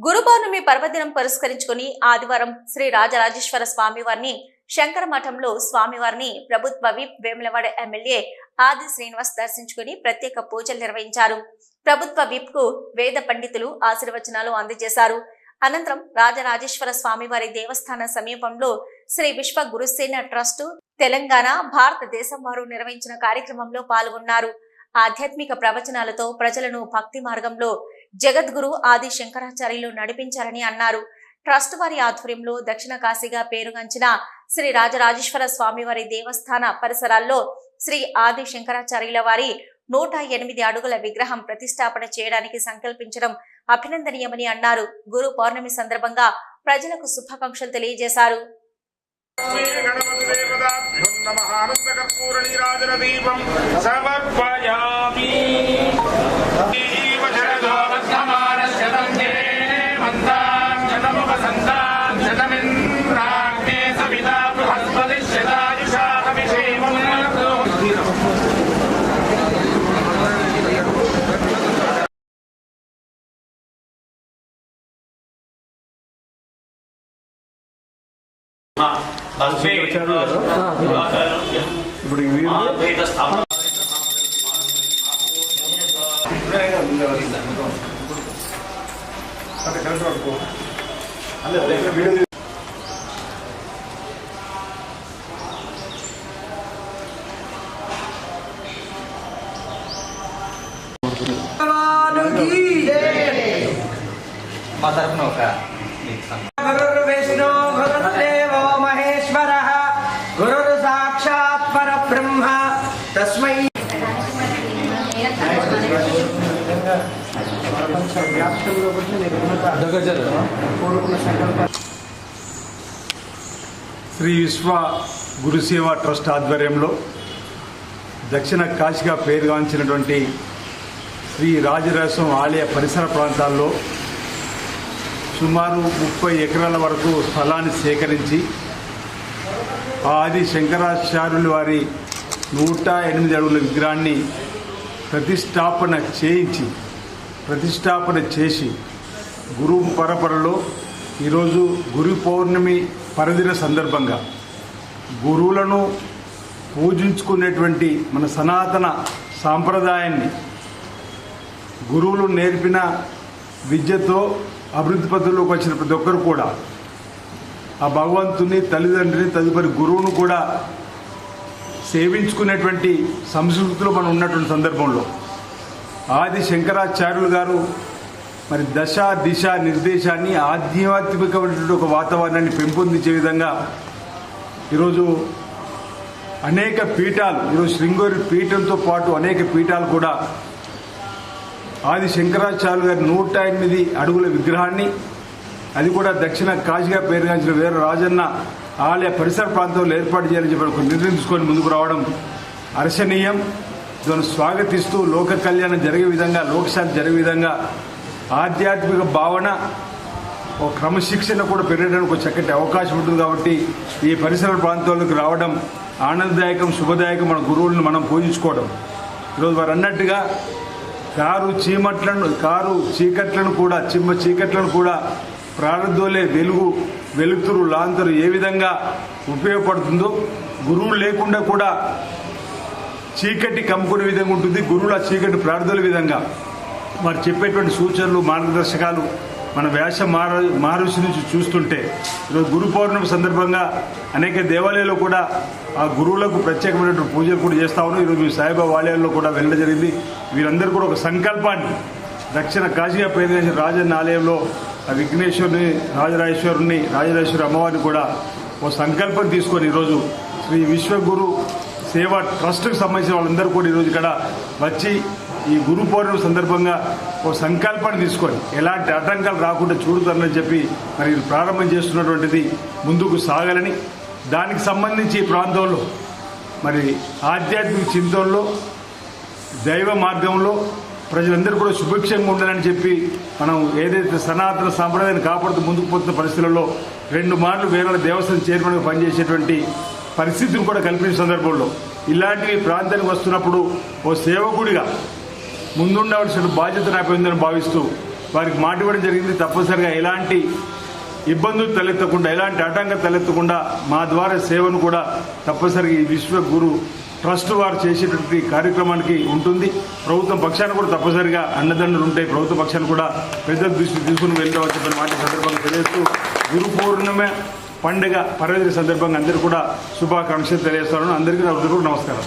గురు పౌర్ణమి పర్వదినం పురస్కరించుకుని ఆదివారం శ్రీ రాజరాజేశ్వర స్వామివారిని శంకర మఠంలో స్వామివారిని ప్రభుత్వ విప్ వేములవాడ ఎమ్మెల్యే ఆది శ్రీనివాస్ దర్శించుకుని ప్రత్యేక పూజలు నిర్వహించారు. ప్రభుత్వ విప్ కు వేద పండితులు ఆశీర్వచనాలు అందజేశారు. అనంతరం రాజరాజేశ్వర స్వామివారి దేవస్థాన సమీపంలో శ్రీ విశ్వ గురుసేన ట్రస్ట్ తెలంగాణ భారతదేశం వారు నిర్వహించిన కార్యక్రమంలో పాల్గొన్నారు. ఆధ్యాత్మిక ప్రవచనాలతో ప్రజలను భక్తి మార్గంలో జగద్గురు ఆది శంకరాచార్యులు నడిపించారని అన్నారు. ట్రస్ట్ వారి ఆధ్వర్యంలో దక్షిణ కాశీగా పేరుగాంచిన శ్రీ రాజరాజేశ్వర స్వామివారి దేవస్థాన పరిసరాల్లో శ్రీ ఆది శంకరాచార్యుల వారి 108 అడుగుల విగ్రహం ప్రతిష్టాపన చేయడానికి సంకల్పించడం అభినందనీయమని అన్నారు. గురు పౌర్ణమి సందర్భంగా ప్రజలకు శుభాకాంక్షలు తెలియజేశారు. गुरुर्विष्णु गुरुर्देवो महेश्वरः गुरुर्साक्षात् परब्रह्म तस्मै శ్రీ విశ్వ గురుసేవ ట్రస్ట్ ఆధ్వర్యంలో దక్షిణ కాశీగా పేరుగాంచినటువంటి శ్రీ రాజరాజేశ్వరం ఆలయ పరిసర ప్రాంతాల్లో సుమారు 30 ఎకరాల వరకు స్థలాన్ని సేకరించి ఆది శంకరాచార్యుల వారి 108 అడుగుల విగ్రహాన్ని ప్రతిష్టాపన చేసి గురు పరపరలో ఈరోజు గురు పౌర్ణమి పర్వదిన సందర్భంగా గురువులను పూజించుకునేటువంటి మన సనాతన సాంప్రదాయాన్ని గురువులు నేర్పిన విద్యతో అభివృద్ధి పద్ధతిలోకి వచ్చిన ప్రతి ఒక్కరు కూడా ఆ భగవంతుని తల్లిదండ్రిని తదుపరి గురువును కూడా సేవించుకునేటువంటి సంస్కృతిలో మనం ఉన్నటువంటి సందర్భంలో ఆది శంకరాచార్యులు గారు మరి దశ దిశ నిర్దేశాన్ని ఆధ్యాత్మికమైనటువంటి ఒక వాతావరణాన్ని పెంపొందించే విధంగా ఈరోజు అనేక పీఠాలు ఈరోజు శృంగేరి పీఠంతో పాటు అనేక పీఠాలు కూడా ఆది శంకరాచార్యులు గారి 108 అడుగుల విగ్రహాన్ని అది కూడా దక్షిణ కాశీగా పేరుగాంచిన వీర రాజన్న ఆలయ పరిసర ప్రాంతంలో ఏర్పాటు చేయాలని చెప్పి నిర్ణయం తీసుకొని ముందుకు రావడం హర్షణీయం. దాన్ని స్వాగతిస్తూ లోక కళ్యాణం జరిగే విధంగా లోకశాంతి జరిగే విధంగా ఆధ్యాత్మిక భావన ఒక క్రమశిక్షణ కూడా పెరగడానికి ఒక చక్కటి అవకాశం ఉంటుంది. కాబట్టి ఈ పరిసర ప్రాంతాలకు రావడం ఆనందదాయకం, శుభదాయకం. మన గురువులను మనం పూజించుకోవడం ఈరోజు వారు అన్నట్టుగా కారు చీకట్లను కూడా చీకట్లను కూడా ప్రారంధోలే వెలుతురు లాంతరు ఏ విధంగా ఉపయోగపడుతుందో గురువులు లేకుండా కూడా చీకటి కమ్ముకునే విధంగా ఉంటుంది. గురువుల చీకటి ప్రార్థనల విధంగా వారు చెప్పేటువంటి సూచనలు మార్గదర్శకాలు మన వ్యాస మహర్షి నుంచి చూస్తుంటే ఈరోజు గురు పౌర్ణమి సందర్భంగా అనేక దేవాలయాల్లో కూడా ఆ గురువులకు ప్రత్యేకమైనటువంటి పూజలు కూడా చేస్తా ఉన్నాం. ఈరోజు సాయిబాబా ఆలయాల్లో కూడా వెళ్ళడం జరిగింది. వీరందరూ కూడా ఒక సంకల్పాన్ని దక్షిణ కాశీగా పేరుగాంచిన రాజన్న ఆలయంలో ఆ విఘ్నేశ్వరుని రాజరాజేశ్వరి అమ్మవారిని కూడా ఒక సంకల్పం తీసుకొని ఈరోజు శ్రీ విశ్వగురు సేవా ట్రస్ట్కి సంబంధించిన వాళ్ళందరూ కూడా ఈరోజు ఇక్కడ వచ్చి ఈ గురు పౌర్ణమి సందర్భంగా ఒక సంకల్పాన్ని తీసుకొని ఎలాంటి ఆటంకాలు రాకుండా చూడుతారని చెప్పి మరి ప్రారంభం చేస్తున్నటువంటిది ముందుకు సాగాలని, దానికి సంబంధించి ఈ ప్రాంతంలో మరి ఆధ్యాత్మిక చింతనలో దైవ మార్గంలో ప్రజలందరూ కూడా సుభిక్షంగా ఉండాలని చెప్పి మనం ఏదైతే సనాతన సాంప్రదాయాన్ని కాపాడుతూ ముందుకు పోతున్న పరిస్థితులలో 2 మార్లు వేరే దేవస్థానం చైర్మన్గా పనిచేసేటువంటి పరిస్థితిని కూడా కల్పించిన సందర్భంలో ఇలాంటి ప్రాంతానికి వస్తున్నప్పుడు ఓ సేవకుడిగా ముందుండవలసిన బాధ్యత నాపై ఉందని భావిస్తూ వారికి మాట ఇవ్వడం జరిగింది. తప్పనిసరిగా ఎలాంటి ఇబ్బందులు తలెత్తకుండా, ఎలాంటి ఆటంకం తలెత్తకుండా మా ద్వారా సేవను కూడా తప్పనిసరిగా ఈ విశ్వగురు ట్రస్ట్ వారు చేసేటువంటి కార్యక్రమానికి ఉంటుంది. ప్రభుత్వం పక్షాన్ని కూడా తప్పనిసరిగా అండదండలు ఉంటాయి. ప్రభుత్వ పక్షాన్ని కూడా పెద్దల దృష్టి తీసుకుని వెళ్తామని చెప్పిన మాట సందర్భంగా తెలియజేస్తూ గురు పౌర్ణమి పండుగ పర్వదిన సందర్భంగా అందరికీ కూడా శుభాకాంక్షలు తెలియజేస్తాను. అందరికీ నమస్కారం.